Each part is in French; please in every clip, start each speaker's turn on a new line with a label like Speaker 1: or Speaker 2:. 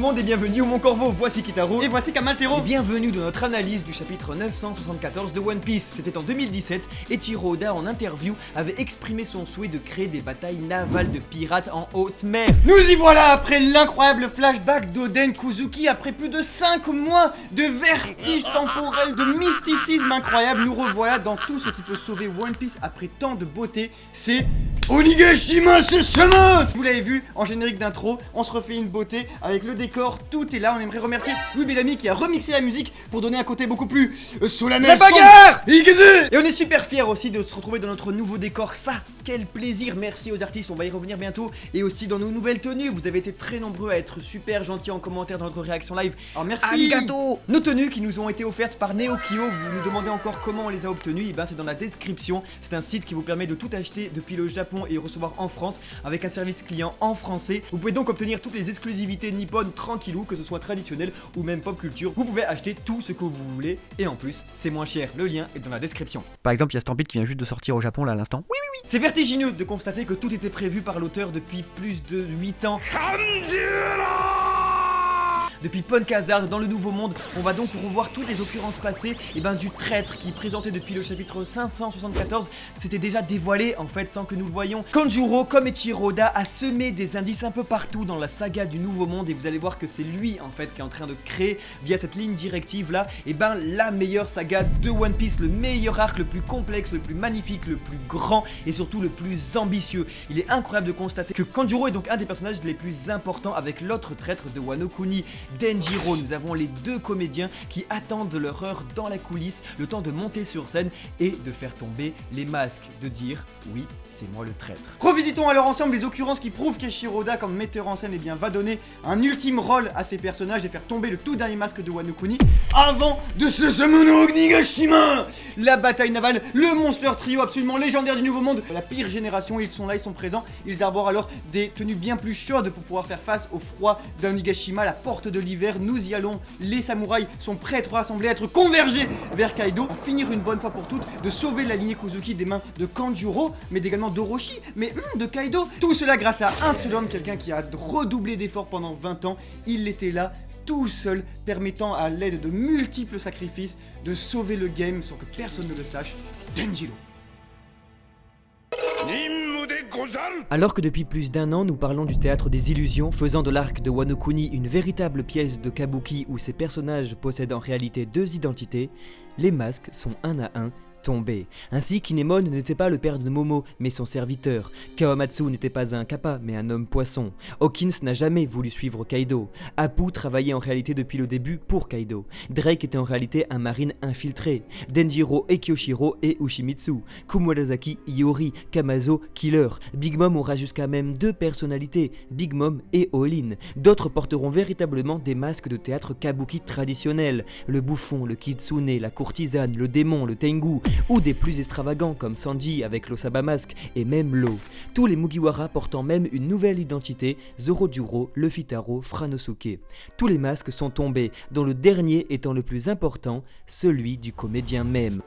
Speaker 1: monde et bienvenue au Mon Corvo, voici Kitaro
Speaker 2: et voici Kamaltero.
Speaker 1: Et bienvenue dans notre analyse du chapitre 974 de One Piece. C'était en 2017 et Eiichiro Oda en interview avait exprimé son souhait de créer des batailles navales de pirates en haute mer.
Speaker 2: Nous y voilà après l'incroyable flashback d'Oden Kozuki, après plus de 5 mois de vertige temporel, de mysticisme incroyable, nous revoilà dans tout ce qui peut sauver One Piece après tant de beauté, c'est Onigashima Summon. Vous l'avez vu en générique d'intro, on se refait une beauté avec le décor, tout est là. On aimerait remercier Louis Bellamy qui a remixé la musique pour donner un côté beaucoup plus solennel.
Speaker 1: La bagarre.
Speaker 2: Et
Speaker 1: on est super fiers aussi de se retrouver dans notre nouveau décor, ça, quel plaisir. Merci aux artistes, on va y revenir bientôt. Et aussi dans nos nouvelles tenues, vous avez été très nombreux à être super gentils en commentaire dans notre réaction live.
Speaker 2: Alors merci.
Speaker 1: Arigato. Nos tenues qui nous ont été offertes par Neokyo, vous nous demandez encore comment on les a obtenues, et ben c'est dans la description. C'est un site qui vous permet de tout acheter depuis le Japon et recevoir en France avec un service client en français. Vous pouvez donc obtenir toutes les exclusivités nippones tranquillou, que ce soit traditionnel ou même pop culture. Vous pouvez acheter tout ce que vous voulez et en plus c'est moins cher. Le lien est dans la description.
Speaker 3: Par exemple, il y a Stampede qui vient juste de sortir au Japon là à l'instant.
Speaker 1: Oui. C'est vertigineux de constater que tout était prévu par l'auteur depuis plus de 8 ans. Depuis Punk Hazard dans le Nouveau Monde, on va donc revoir toutes les occurrences passées du traître qui présenté depuis le chapitre 574 s'était déjà dévoilé en fait sans que nous le voyions. Kanjuro, comme Eiichiro Oda, a semé des indices un peu partout dans la saga du Nouveau Monde et vous allez voir que c'est lui en fait qui est en train de créer via cette ligne directive là la meilleure saga de One Piece, le meilleur arc, le plus complexe, le plus magnifique, le plus grand et surtout le plus ambitieux. Il est incroyable de constater que Kanjuro est donc un des personnages les plus importants avec l'autre traître de Wano Kuni, Denjiro. Nous avons les deux comédiens qui attendent leur heure dans la coulisse, le temps de monter sur scène et de faire tomber les masques, de dire oui, c'est moi le traître.
Speaker 2: Revisitons alors ensemble les occurrences qui prouvent qu'Eiichiro Oda, comme metteur en scène, va donner un ultime rôle à ses personnages et faire tomber le tout dernier masque de Wano Kuni avant de se summoner Onigashima. La bataille navale, le monster trio absolument légendaire du Nouveau Monde, la pire génération, ils sont là, ils sont présents, ils arborent alors des tenues bien plus chaudes pour pouvoir faire face au froid d'Onigashima, la porte de l'hiver. Nous y allons, les samouraïs sont prêts à être rassemblés, à être convergés vers Kaido, à finir une bonne fois pour toutes, de sauver la lignée Kozuki des mains de Kanjuro, mais également d'Orochi, mais de Kaido. Tout cela grâce à un seul homme, quelqu'un qui a redoublé d'efforts pendant 20 ans, il était là, tout seul, permettant à l'aide de multiples sacrifices de sauver le game sans que personne ne le sache, Denjiro.
Speaker 3: Alors que depuis plus d'un an, nous parlons du théâtre des illusions, faisant de l'arc de Wano Kuni une véritable pièce de kabuki où ces personnages possèdent en réalité deux identités, les masques sont un à un tombés. Ainsi, Kinemon n'était pas le père de Momo, mais son serviteur. Kawamatsu n'était pas un kappa, mais un homme poisson. Hawkins n'a jamais voulu suivre Kaido. Apu travaillait en réalité depuis le début pour Kaido. Drake était en réalité un marine infiltré. Denjiro et Kyoshiro et Ushimitsu. Kumurasaki, Iori, Kamazo, Killer. Big Mom aura jusqu'à même deux personnalités, Big Mom et Olin. D'autres porteront véritablement des masques de théâtre kabuki traditionnels. Le bouffon, le kitsune, la courtisane, le démon, le tengu, ou des plus extravagants comme Sanji avec l'Osaba Mask et même Law. Tous les Mugiwara portant même une nouvelle identité, Zoroduro, Luffy Taro, Franosuke. Tous les masques sont tombés, dont le dernier étant le plus important, celui du comédien même.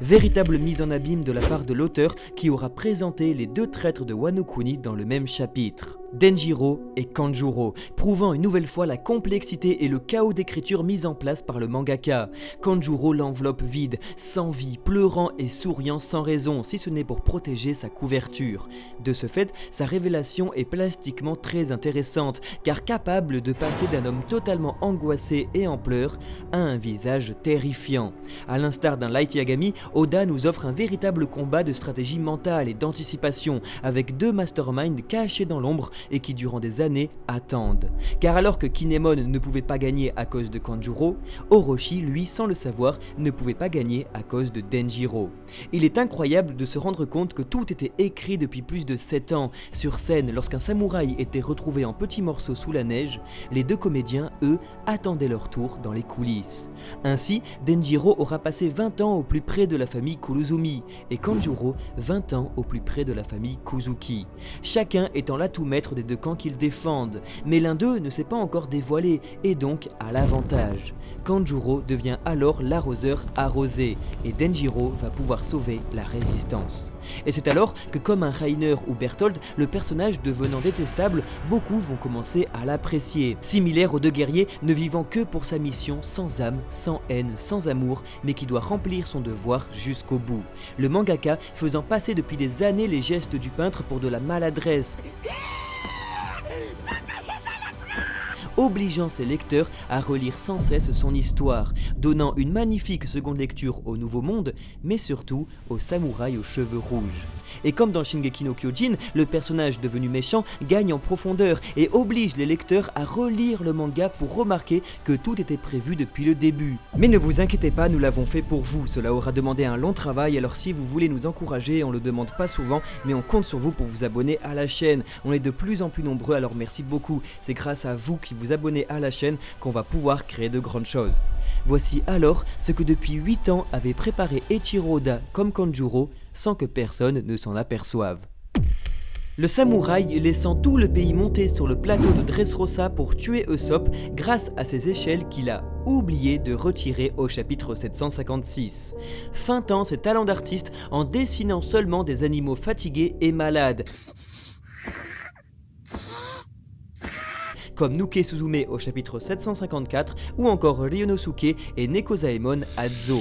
Speaker 3: Véritable mise en abîme de la part de l'auteur qui aura présenté les deux traîtres de Wano Kuni dans le même chapitre. Denjiro et Kanjuro, prouvant une nouvelle fois la complexité et le chaos d'écriture mis en place par le mangaka. Kanjuro l'enveloppe vide, sans vie, pleurant et souriant sans raison, si ce n'est pour protéger sa couverture. De ce fait, sa révélation est plastiquement très intéressante, car capable de passer d'un homme totalement angoissé et en pleurs à un visage terrifiant. À l'instar d'un Light Yagami, Oda nous offre un véritable combat de stratégie mentale et d'anticipation, avec deux masterminds cachés dans l'ombre et qui durant des années attendent. Car alors que Kinemon ne pouvait pas gagner à cause de Kanjuro, Orochi, lui, sans le savoir, ne pouvait pas gagner à cause de Denjiro. Il est incroyable de se rendre compte que tout était écrit depuis plus de 7 ans. Sur scène, lorsqu'un samouraï était retrouvé en petits morceaux sous la neige, les deux comédiens, eux, attendaient leur tour dans les coulisses. Ainsi, Denjiro aura passé 20 ans au plus près de la famille Kurozumi, et Kanjuro 20 ans au plus près de la famille Kozuki. Chacun étant l'atout maître maîtres des deux camps qu'ils défendent, mais l'un d'eux ne s'est pas encore dévoilé et donc a l'avantage. Kanjuro devient alors l'arroseur arrosé et Denjiro va pouvoir sauver la résistance. Et c'est alors que comme un Reiner ou Berthold, le personnage devenant détestable, beaucoup vont commencer à l'apprécier. Similaire aux deux guerriers ne vivant que pour sa mission, sans âme, sans haine, sans amour, mais qui doit remplir son devoir jusqu'au bout. Le mangaka faisant passer depuis des années les gestes du peintre pour de la maladresse, obligeant ses lecteurs à relire sans cesse son histoire, donnant une magnifique seconde lecture au Nouveau Monde, mais surtout au samouraï aux cheveux rouges. Et comme dans Shingeki no Kyojin, le personnage devenu méchant gagne en profondeur et oblige les lecteurs à relire le manga pour remarquer que tout était prévu depuis le début. Mais ne vous inquiétez pas, nous l'avons fait pour vous, cela aura demandé un long travail, alors si vous voulez nous encourager, on le demande pas souvent, mais on compte sur vous pour vous abonner à la chaîne. On est de plus en plus nombreux, alors merci beaucoup, c'est grâce à vous qui vous abonnez à la chaîne qu'on va pouvoir créer de grandes choses. Voici alors ce que depuis 8 ans avait préparé Eiichiro Oda comme Kanjuro, sans que personne ne s'en aperçoive. Le samouraï laissant tout le pays monter sur le plateau de Dressrosa pour tuer Usopp grâce à ces échelles qu'il a oublié de retirer au chapitre 756, feintant ses talents d'artiste en dessinant seulement des animaux fatigués et malades, comme Nuke Suzume au chapitre 754 ou encore Ryonosuke et Nekozaemon à Zo.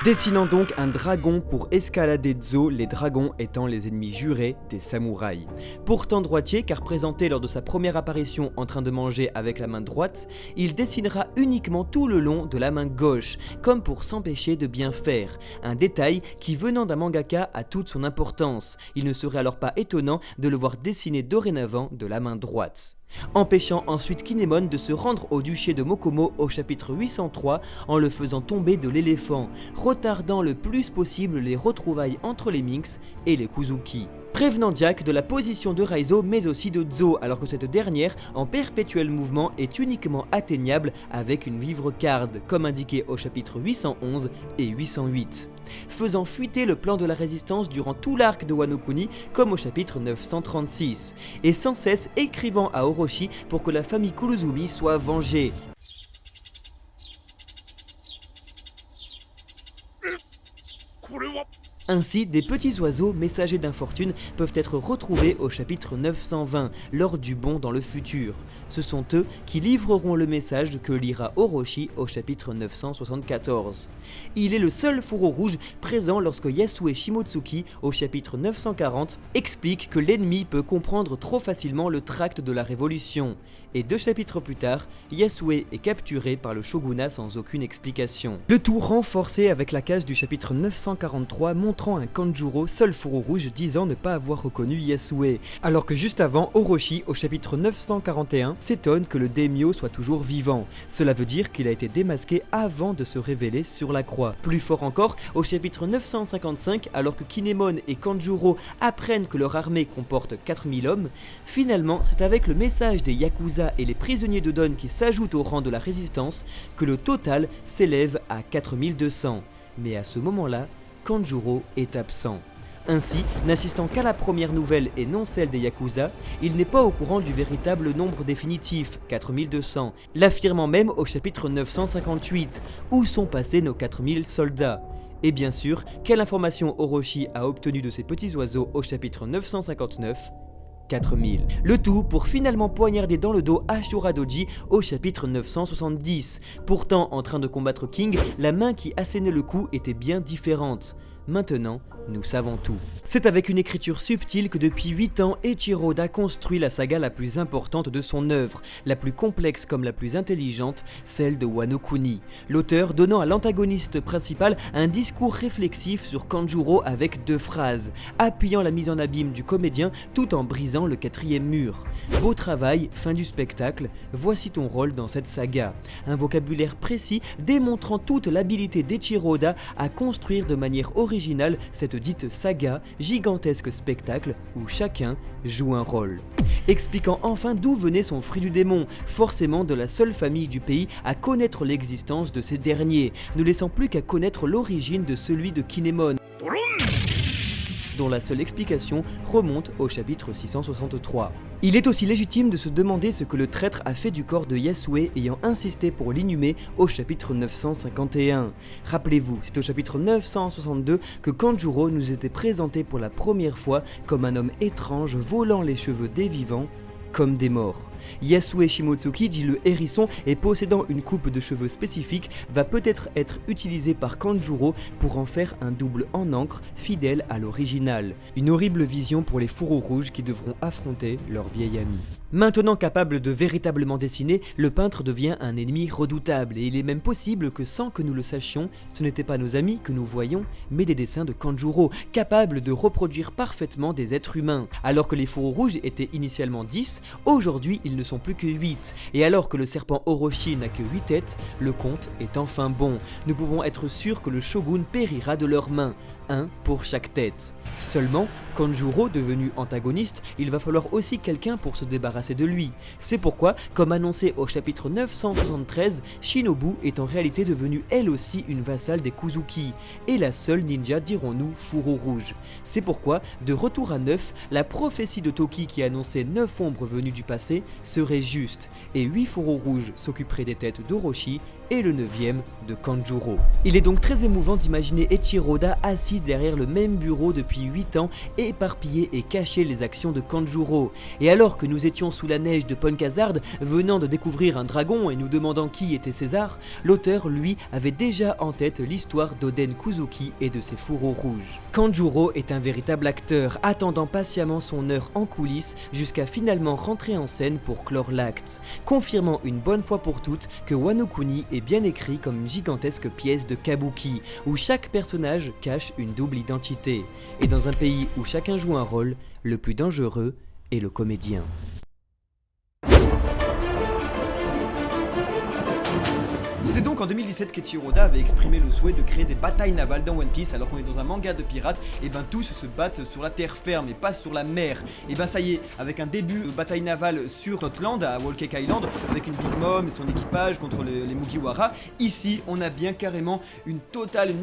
Speaker 3: Dessinant donc un dragon pour escalader Zo, les dragons étant les ennemis jurés des samouraïs. Pourtant droitier, car présenté lors de sa première apparition en train de manger avec la main droite, il dessinera uniquement tout le long de la main gauche, comme pour s'empêcher de bien faire. Un détail qui, venant d'un mangaka, a toute son importance. Il ne serait alors pas étonnant de le voir dessiner dorénavant de la main droite. Empêchant ensuite Kinemon de se rendre au duché de Mokomo au chapitre 803 en le faisant tomber de l'éléphant, retardant le plus possible les retrouvailles entre les Minx et les Kuzuki. Prévenant Jack de la position de Raizo mais aussi de Zo, alors que cette dernière, en perpétuel mouvement, est uniquement atteignable avec une vivre card, comme indiqué au chapitre 811 et 808. Faisant fuiter le plan de la résistance durant tout l'arc de Wano Kuni, comme au chapitre 936, et sans cesse écrivant à Orochi pour que la famille Kurozumi soit vengée. Ainsi, des petits oiseaux messagers d'infortune peuvent être retrouvés au chapitre 920, lors du bond dans le futur. Ce sont eux qui livreront le message que lira Orochi au chapitre 974. Il est le seul fourreau rouge présent lorsque Yasue Shimotsuki, au chapitre 940, explique que l'ennemi peut comprendre trop facilement le tract de la révolution. Et 2 chapitres plus tard, Yasue est capturé par le shogunat sans aucune explication. Le tout renforcé avec la case du chapitre 943 montrant un Kanjuro, seul fourreau rouge, disant ne pas avoir reconnu Yasue. Alors que juste avant, Orochi, au chapitre 941, s'étonne que le daimyo soit toujours vivant. Cela veut dire qu'il a été démasqué avant de se révéler sur la croix. Plus fort encore, au chapitre 955, alors que Kinemon et Kanjuro apprennent que leur armée comporte 4000 hommes, finalement c'est avec le message des Yakuza et les prisonniers de Don qui s'ajoutent au rang de la résistance que le total s'élève à 4200. Mais à ce moment-là, Kanjuro est absent. Ainsi, n'assistant qu'à la première nouvelle et non celle des Yakuza, il n'est pas au courant du véritable nombre définitif, 4200, l'affirmant même au chapitre 958, où sont passés nos 4000 soldats. Et bien sûr, quelle information Orochi a obtenue de ces petits oiseaux au chapitre 959 ? 4000. Le tout pour finalement poignarder dans le dos Ashura Doji au chapitre 970. Pourtant, en train de combattre King, la main qui assénait le coup était bien différente. Maintenant, nous savons tout. C'est avec une écriture subtile que depuis 8 ans, Eiichiro Oda construit la saga la plus importante de son œuvre, la plus complexe comme la plus intelligente, celle de Wano Kuni. L'auteur donnant à l'antagoniste principal un discours réflexif sur Kanjuro avec 2 phrases, appuyant la mise en abîme du comédien tout en brisant le 4e mur. Beau travail, fin du spectacle, voici ton rôle dans cette saga. Un vocabulaire précis démontrant toute l'habilité d'Eiichiro Oda à construire de manière originale cette dite saga, gigantesque spectacle où chacun joue un rôle. expliquant enfin d'où venait son fruit du démon, forcément de la seule famille du pays à connaître l'existence de ces derniers, ne laissant plus qu'à connaître l'origine de celui de Kinemon, dont la seule explication remonte au chapitre 663. Il est aussi légitime de se demander ce que le traître a fait du corps de Yasue ayant insisté pour l'inhumer au chapitre 951. Rappelez-vous, c'est au chapitre 962 que Kanjuro nous était présenté pour la première fois comme un homme étrange volant les cheveux des vivants comme des morts. Yasue Shimotsuki, dit le hérisson, et possédant une coupe de cheveux spécifique, va peut-être être utilisé par Kanjuro pour en faire un double en encre fidèle à l'original. Une horrible vision pour les fourreaux rouges qui devront affronter leur vieil ami. Maintenant capable de véritablement dessiner, le peintre devient un ennemi redoutable et il est même possible que sans que nous le sachions, ce n'étaient pas nos amis que nous voyions, mais des dessins de Kanjuro, capables de reproduire parfaitement des êtres humains. Alors que les fourreaux rouges étaient initialement 10, aujourd'hui ils ne sont plus que 8, et alors que le serpent Orochi n'a que 8 têtes, le compte est enfin bon. Nous pouvons être sûrs que le shogun périra de leurs mains, un pour chaque tête. Seulement, Kanjuro devenu antagoniste, il va falloir aussi quelqu'un pour se débarrasser de lui. C'est pourquoi, comme annoncé au chapitre 973, Shinobu est en réalité devenue elle aussi une vassale des Kuzuki, et la seule ninja, dirons-nous, fourreau rouge. C'est pourquoi, de retour à 9, la prophétie de Toki qui annonçait 9 ombres venues du passé serait juste, et 8 fourreaux rouges s'occuperaient des têtes d'Orochi, et le 9e de Kanjuro. Il est donc très émouvant d'imaginer Eiichiro Oda assis derrière le même bureau depuis 8 ans, éparpiller et cacher les actions de Kanjuro. Et alors que nous étions sous la neige de Ponkazard, venant de découvrir un dragon et nous demandant qui était César, l'auteur, lui, avait déjà en tête l'histoire d'Oden Kuzuki et de ses fourreaux rouges. Kanjuro est un véritable acteur, attendant patiemment son heure en coulisses jusqu'à finalement rentrer en scène pour clore l'acte, confirmant une bonne fois pour toutes que Wano Kuni est bien écrit comme une gigantesque pièce de kabuki, où chaque personnage cache une double identité. Et dans un pays où chacun joue un rôle, le plus dangereux est le comédien.
Speaker 1: C'était donc en 2017 qu'Eiichiro Oda avait exprimé le souhait de créer des batailles navales dans One Piece, alors qu'on est dans un manga de pirates, et ben tous se battent sur la terre ferme et pas sur la mer. Et ben ça y est, avec un début de bataille navale sur Totland, à Whole Cake Island, avec une Big Mom et son équipage contre les Mugiwara, ici on a bien carrément une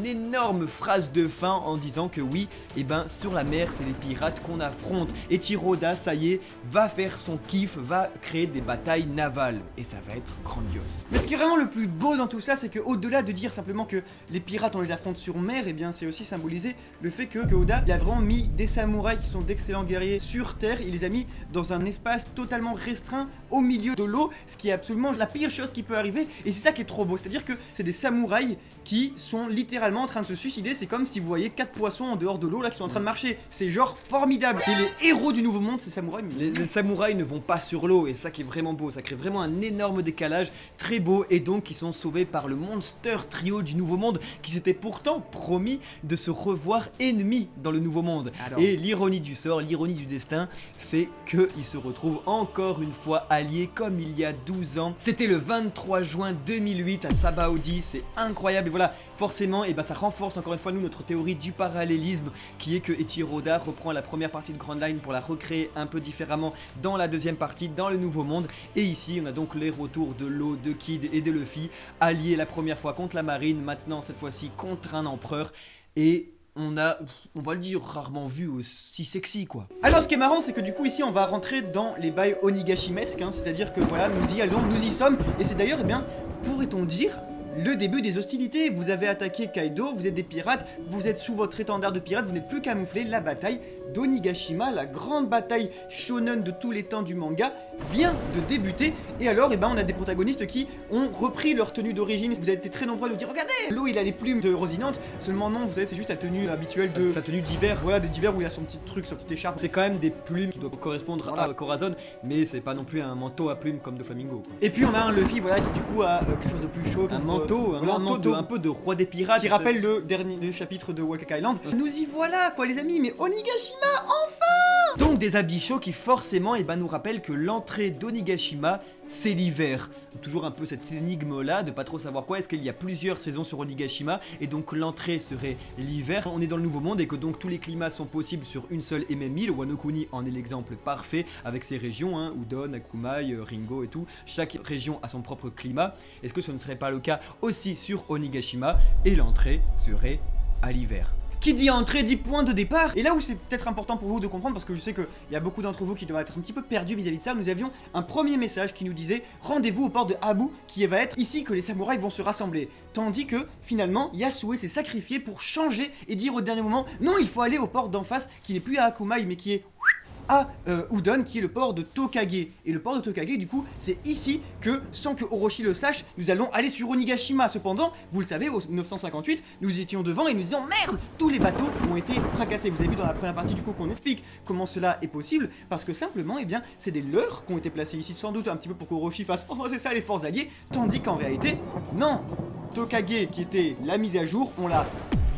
Speaker 1: énorme phrase de fin en disant que oui, et ben sur la mer c'est les pirates qu'on affronte. Eiichiro Oda, ça y est, va faire son kiff, va créer des batailles navales, et ça va être grandiose.
Speaker 2: Mais ce qui est vraiment le plus beau dans tout ça, c'est que au-delà de dire simplement que les pirates on les affronte sur mer, et bien c'est aussi symboliser le fait que Oda il a vraiment mis des samouraïs qui sont d'excellents guerriers sur terre, il les a mis dans un espace totalement restreint au milieu de l'eau, ce qui est absolument la pire chose qui peut arriver, et c'est ça qui est trop beau, c'est-à-dire que c'est des samouraïs qui sont littéralement en train de se suicider. C'est comme si vous voyez 4 poissons en dehors de l'eau là qui sont en train de marcher, c'est genre formidable, c'est les héros du nouveau monde ces samouraïs.
Speaker 1: Les samouraïs ne vont pas sur l'eau, et ça qui est vraiment beau, ça crée vraiment un énorme décalage très beau, et donc ils sont sauvés par le monster trio du nouveau monde qui s'était pourtant promis de se revoir ennemis dans le nouveau monde. Alors... Et l'ironie du sort, l'ironie du destin fait qu'ils se retrouvent encore une fois alliés comme il y a 12 ans. C'était le 23 juin 2008 à Sabaody, c'est incroyable, et voilà, forcément, et ben ça renforce encore une fois nous notre théorie du parallélisme qui est que Eiichiro Oda reprend la première partie de Grand Line pour la recréer un peu différemment dans la deuxième partie, dans le nouveau monde, et ici on a donc les retours de Law, de Kid et de Luffy, alliés la première fois contre la marine, maintenant cette fois-ci contre un empereur, et on va le dire, rarement vu aussi sexy quoi.
Speaker 2: Alors ce qui est marrant c'est que du coup ici on va rentrer dans les bails onigashimesques, hein, c'est-à-dire que voilà, nous y allons, nous y sommes, et c'est d'ailleurs, eh bien, pourrait-on dire, le début des hostilités. Vous avez attaqué Kaido, vous êtes des pirates, vous êtes sous votre étendard de pirates, vous n'êtes plus camouflés. La bataille d'Onigashima, la grande bataille shonen de tous les temps du manga, vient de débuter. Et alors, eh ben, on a des protagonistes qui ont repris leur tenue d'origine. Vous avez été très nombreux à nous dire, regardez, Law il a les plumes de Rosinante, seulement non, vous savez, c'est juste la tenue habituelle de...
Speaker 1: Sa tenue d'hiver.
Speaker 2: Voilà, d'hiver où il a son petit truc, son petite écharpe.
Speaker 1: C'est quand même des plumes qui doivent correspondre à Corazon, mais c'est pas non plus un manteau à plumes comme de Flamingo quoi.
Speaker 2: Et puis on a un Luffy, voilà, qui du coup a quelque chose de plus chaud.
Speaker 1: Un manteau un peu de roi des pirates.
Speaker 2: Qui rappelle le dernier chapitre de Whole Cake Island. Nous y voilà quoi les amis, mais Onigashima, enfin!
Speaker 1: Donc des habits chauds qui forcément nous rappellent que l'entrée d'Onigashima c'est l'hiver. Toujours un peu cette énigme là de pas trop savoir quoi, est-ce qu'il y a plusieurs saisons sur Onigashima et donc l'entrée serait l'hiver. On est dans le nouveau monde et que donc tous les climats sont possibles sur une seule et même île. Wano Kuni en est l'exemple parfait avec ses régions, Udon, Akumai, Ringo et tout. Chaque région a son propre climat. Est-ce que ce ne serait pas le cas aussi sur Onigashima et l'entrée serait à l'hiver?
Speaker 2: Qui dit entrée dit point de départ. Et là où c'est peut-être important pour vous de comprendre, parce que je sais qu'il y a beaucoup d'entre vous qui doivent être un petit peu perdus vis-à-vis de ça, nous avions un premier message qui nous disait rendez-vous au port de Abu, qui va être ici que les samouraïs vont se rassembler. Tandis que finalement Yasue s'est sacrifié pour changer et dire au dernier moment non, il faut aller au port d'en face qui n'est plus à Akumai mais qui est à Udon, qui est le port de Tokage. Et le port de Tokage, du coup, c'est ici que, sans que Orochi le sache, nous allons aller sur Onigashima. Cependant, vous le savez, au 958, nous étions devant et nous disions merde, tous les bateaux ont été fracassés. Vous avez vu dans la première partie du coup qu'on explique comment cela est possible, parce que simplement, eh bien, c'est des leurres qui ont été placés ici, sans doute un petit peu pour qu'Orochi fasse oh c'est ça les forces alliées, tandis qu'en réalité, non, Tokage qui était la mise à jour, on l'a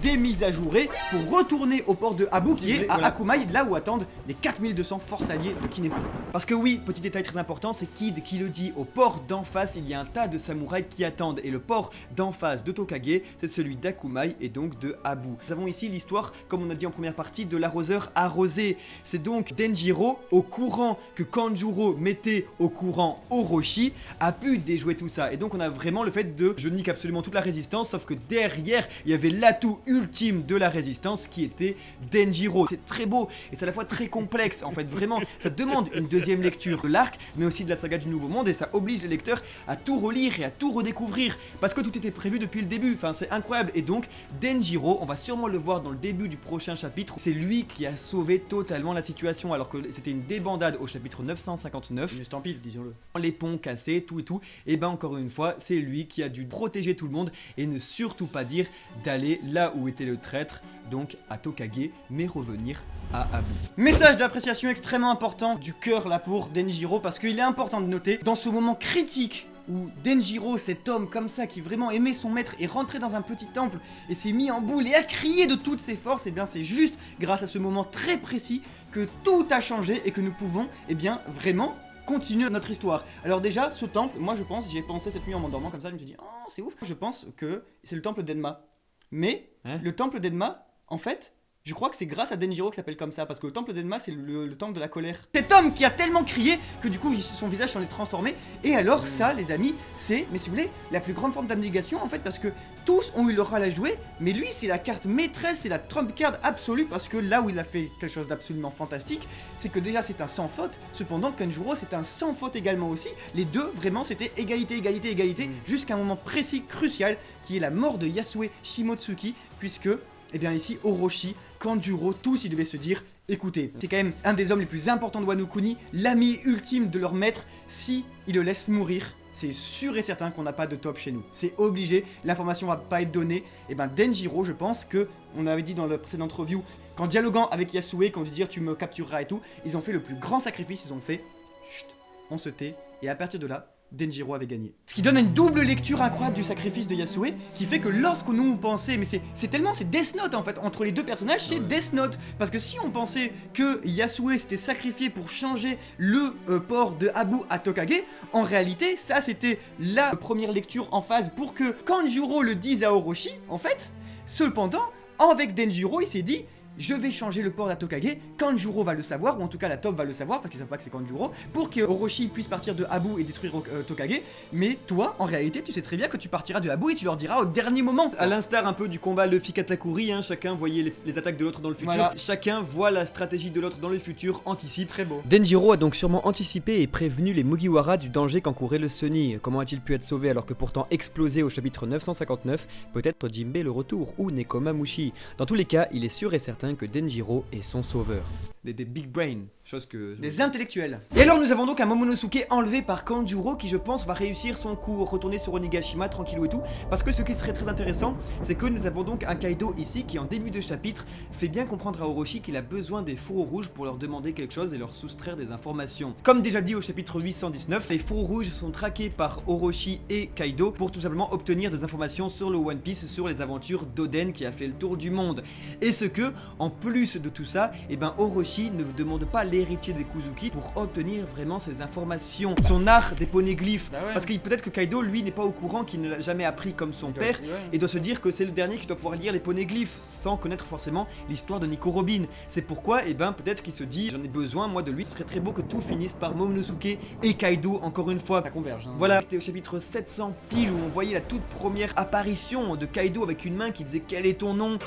Speaker 2: démise à jouer pour retourner au port de Abu qui est à Akumai, là où attendent les 4200 forces alliées de Kinemon.
Speaker 1: Parce que oui, petit détail très important, c'est Kid qui le dit, au port d'en face il y a un tas de samouraïs qui attendent et le port d'en face de Tokage c'est celui d'Akumai et donc de Abu. Nous avons ici l'histoire, comme on a dit en première partie, de l'arroseur arrosé. C'est donc Denjiro, au courant que Kanjuro mettait au courant Orochi, a pu déjouer tout ça. Et donc on a vraiment le fait de je nique absolument toute la résistance, sauf que derrière il y avait l'atout ultime de la résistance qui était Denjiro. C'est très beau et c'est à la fois très complexe en fait, vraiment ça demande une deuxième lecture de l'arc mais aussi de la saga du Nouveau Monde et ça oblige les lecteurs à tout relire et à tout redécouvrir parce que tout était prévu depuis le début, enfin c'est incroyable. Et donc Denjiro, on va sûrement le voir dans le début du prochain chapitre, c'est lui qui a sauvé totalement la situation alors que c'était une débandade au chapitre 959,
Speaker 2: une estampille disons-le,
Speaker 1: les ponts cassés, tout et tout, et ben encore une fois c'est lui qui a dû protéger tout le monde et ne surtout pas dire d'aller là où était le traître, donc à Tokage, mais revenir à Abu.
Speaker 2: Message d'appréciation extrêmement important du cœur là pour Denjiro, parce qu'il est important de noter, dans ce moment critique où Denjiro, cet homme comme ça qui vraiment aimait son maître, est rentré dans un petit temple et s'est mis en boule et a crié de toutes ses forces, et bien c'est juste grâce à ce moment très précis que tout a changé et que nous pouvons, et bien vraiment continuer notre histoire. Alors déjà, ce temple, moi je pense, j'y ai pensé cette nuit en m'endormant comme ça, je me suis dit, oh c'est ouf, je pense que c'est le temple d'Enma. Mais le temple d'Enma, en fait, je crois que c'est grâce à Denjiro que s'appelle comme ça, parce que le temple d'Enma c'est le temple de la colère. Cet homme qui a tellement crié que du coup son visage s'en est transformé. Et alors ça les amis, c'est, mais si vous voulez, la plus grande forme d'abnégation en fait, parce que tous ont eu leur rôle à jouer, mais lui c'est la carte maîtresse, c'est la trump card absolue, parce que là où il a fait quelque chose d'absolument fantastique, c'est que déjà c'est un sans faute, cependant Kanjuro c'est un sans faute également aussi. Les deux vraiment c'était égalité, égalité, égalité, jusqu'à un moment précis, crucial, qui est la mort de Yasue Shimotsuki, puisque et bien ici, Orochi, Kanjuro, tous ils devaient se dire écoutez, c'est quand même un des hommes les plus importants de Wano Kuni, l'ami ultime de leur maître, si il le laisse mourir, c'est sûr et certain qu'on n'a pas de top chez nous. C'est obligé, l'information va pas être donnée. Et ben Denjiro, je pense que, on avait dit dans la précédente review, qu'en dialoguant avec Yasue, quand il dit tu me captureras et tout, ils ont fait le plus grand sacrifice, ils ont fait chut, on se tait, et à partir de là, Denjiro avait gagné. Ce qui donne une double lecture incroyable du sacrifice de Yasue, qui fait que lorsque nous pensait, mais c'est tellement, c'est Death Note en fait, entre les deux personnages c'est Death Note, parce que si on pensait que Yasue s'était sacrifié pour changer le port de Abu à Tokage, en réalité ça c'était la première lecture en phase pour que Kanjuro le dise à Orochi, en fait. Cependant, avec Denjiro il s'est dit je vais changer le port à Tokage, Kanjuro va le savoir, ou en tout cas la top va le savoir, parce qu'ils savent pas que c'est Kanjuro, pour que Orochi puisse partir de Abu et détruire Tokage, mais toi, en réalité, tu sais très bien que tu partiras de Abu et tu leur diras au dernier moment.
Speaker 1: À l'instar un peu du combat Luffy Katakuri, chacun voyait les attaques de l'autre dans le futur, voilà. Chacun voit la stratégie de l'autre dans le futur, anticipe, très beau.
Speaker 3: Denjiro a donc sûrement anticipé et prévenu les Mugiwara du danger qu'encourait le Sunny. Comment a-t-il pu être sauvé alors que pourtant explosé au chapitre 959? Peut-être Jinbei le retour, ou Nekomamushi. Dans tous les cas, il est sûr et certain que Denjiro est son sauveur.
Speaker 1: Des big brain, chose que...
Speaker 2: Des intellectuels.
Speaker 1: Et alors nous avons donc un Momonosuke enlevé par Kanjuro qui je pense va réussir son coup, retourner sur Onigashima tranquillou et tout, parce que ce qui serait très intéressant, c'est que nous avons donc un Kaido ici qui en début de chapitre fait bien comprendre à Orochi qu'il a besoin des fourreaux rouges pour leur demander quelque chose et leur soustraire des informations. Comme déjà dit au chapitre 819, les fourreaux rouges sont traqués par Orochi et Kaido pour tout simplement obtenir des informations sur le One Piece, sur les aventures d'Oden qui a fait le tour du monde. Et ce que, en plus de tout ça, et ben Orochi Kakashi ne demande pas l'héritier des Kuzuki pour obtenir vraiment ces informations, son art des poneglyphes.
Speaker 2: Bah ouais.
Speaker 1: Parce que peut-être que Kaido, lui, n'est pas au courant, qu'il ne l'a jamais appris comme son père, et doit se dire que c'est le dernier qui doit pouvoir lire les poneglyphes, sans connaître forcément l'histoire de Nico Robin. C'est pourquoi, peut-être qu'il se dit, j'en ai besoin, moi, de lui. Ce serait très beau que tout finisse par Momonosuke et Kaido, encore une fois.
Speaker 2: Ça converge.
Speaker 1: Voilà, c'était au chapitre 700 pile, où on voyait la toute première apparition de Kaido avec une main qui disait « Quel est ton nom ?»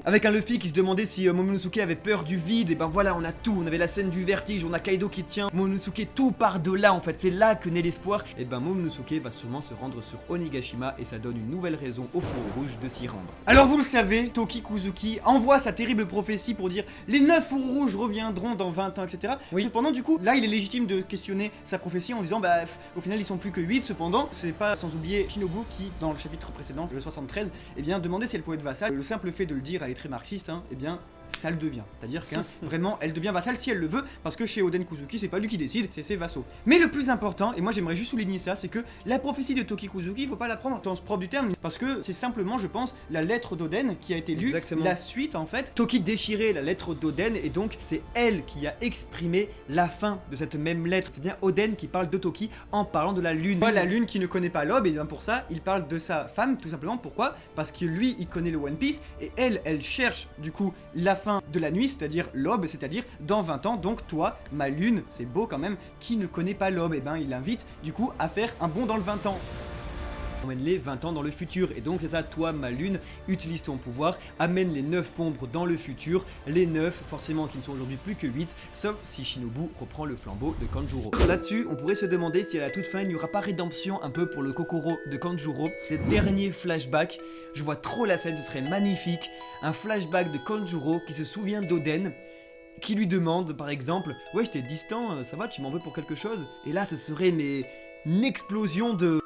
Speaker 1: Avec un Luffy qui se demandait si Momonosuke avait peur du vide, et voilà, on a tout, on avait la scène du vertige, on a Kaido qui tient Momonosuke, tout part de là en fait, c'est là que naît l'espoir. Momonosuke va sûrement se rendre sur Onigashima et ça donne une nouvelle raison au Feu Rouge de s'y rendre.
Speaker 2: Alors vous le savez, Toki Kuzuki envoie sa terrible prophétie pour dire les 9 fours rouges reviendront dans 20 ans, etc.
Speaker 1: Oui.
Speaker 2: Cependant, du coup, là il est légitime de questionner sa prophétie en disant au final ils sont plus que 8. Cependant, c'est pas sans oublier Shinobu qui, dans le chapitre précédent, le 73, demandait si elle pouvait être vassale. Le simple fait de le dire, elle est très marxiste, ça le devient. C'est-à-dire que vraiment, elle devient vassale si elle le veut, parce que chez Oden Kuzuki, c'est pas lui qui décide, c'est ses vassaux. Mais le plus important, et moi j'aimerais juste souligner ça, c'est que la prophétie de Toki Kuzuki, il faut pas la prendre dans ce propre du terme, parce que c'est simplement, je pense, la lettre d'Oden qui a été lue, la suite en fait.
Speaker 1: Toki déchirait la lettre d'Oden, et donc c'est elle qui a exprimé la fin de cette même lettre. C'est bien Oden qui parle de Toki en parlant de la lune.
Speaker 2: La lune qui ne connaît pas l'aube, et bien pour ça, il parle de sa femme, tout simplement. Pourquoi? Parce que lui, il connaît le One Piece, et elle cherche du coup la fin de la nuit, c'est-à-dire l'aube, c'est-à-dire dans 20 ans. Donc toi, ma lune, c'est beau quand même, qui ne connaît pas l'aube, il l'invite du coup à faire un bond dans le 20 ans.
Speaker 1: Emmène les 20 ans dans le futur, et donc c'est ça, toi ma lune, utilise ton pouvoir, amène les 9 ombres dans le futur, les 9 forcément qui ne sont aujourd'hui plus que 8, sauf si Shinobu reprend le flambeau de Kanjuro. Là-dessus, on pourrait se demander si à la toute fin il n'y aura pas rédemption un peu pour le Kokoro de Kanjuro, les derniers flashbacks. Je vois trop la scène, ce serait magnifique, un flashback de Kanjuro qui se souvient d'Oden, qui lui demande par exemple « Ouais, j'étais distant, ça va, tu m'en veux pour quelque chose ?» Et là ce serait une explosion de...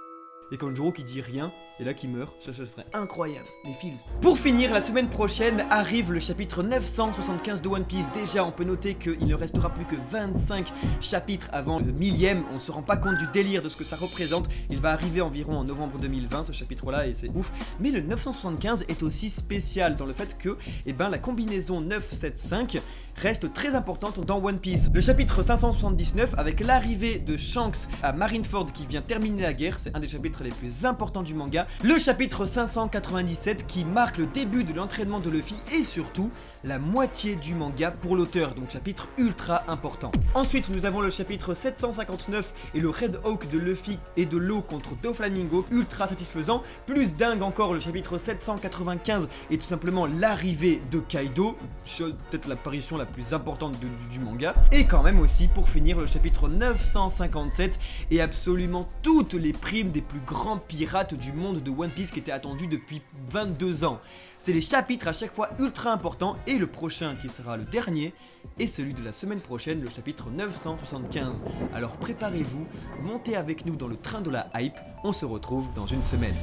Speaker 1: Et Kanjuro qui dit rien, et là qui meurt, ça serait incroyable, les feels. Pour finir, la semaine prochaine arrive le chapitre 975 de One Piece. Déjà, on peut noter qu'il ne restera plus que 25 chapitres avant le 1000ème. On se rend pas compte du délire de ce que ça représente. Il va arriver environ en novembre 2020, ce chapitre-là, et c'est ouf. Mais le 975 est aussi spécial dans le fait que, la combinaison 975 reste très importante dans One Piece. Le chapitre 579, avec l'arrivée de Shanks à Marineford qui vient terminer la guerre, c'est un des chapitres les plus importants du manga. Le chapitre 597 qui marque le début de l'entraînement de Luffy et surtout la moitié du manga pour l'auteur, donc chapitre ultra important. Ensuite nous avons le chapitre 759 et le Red Hawk de Luffy et de l'eau contre Doflamingo, ultra satisfaisant. Plus dingue encore le chapitre 795 et tout simplement l'arrivée de Kaido, peut-être l'apparition la plus importante du manga. Et quand même aussi pour finir le chapitre 957 et absolument toutes les primes des plus grands pirates du monde de One Piece qui étaient attendus depuis 22 ans. C'est les chapitres à chaque fois ultra importants et le prochain qui sera le dernier est celui de la semaine prochaine, le chapitre 975. Alors préparez-vous, montez avec nous dans le train de la hype, on se retrouve dans une semaine.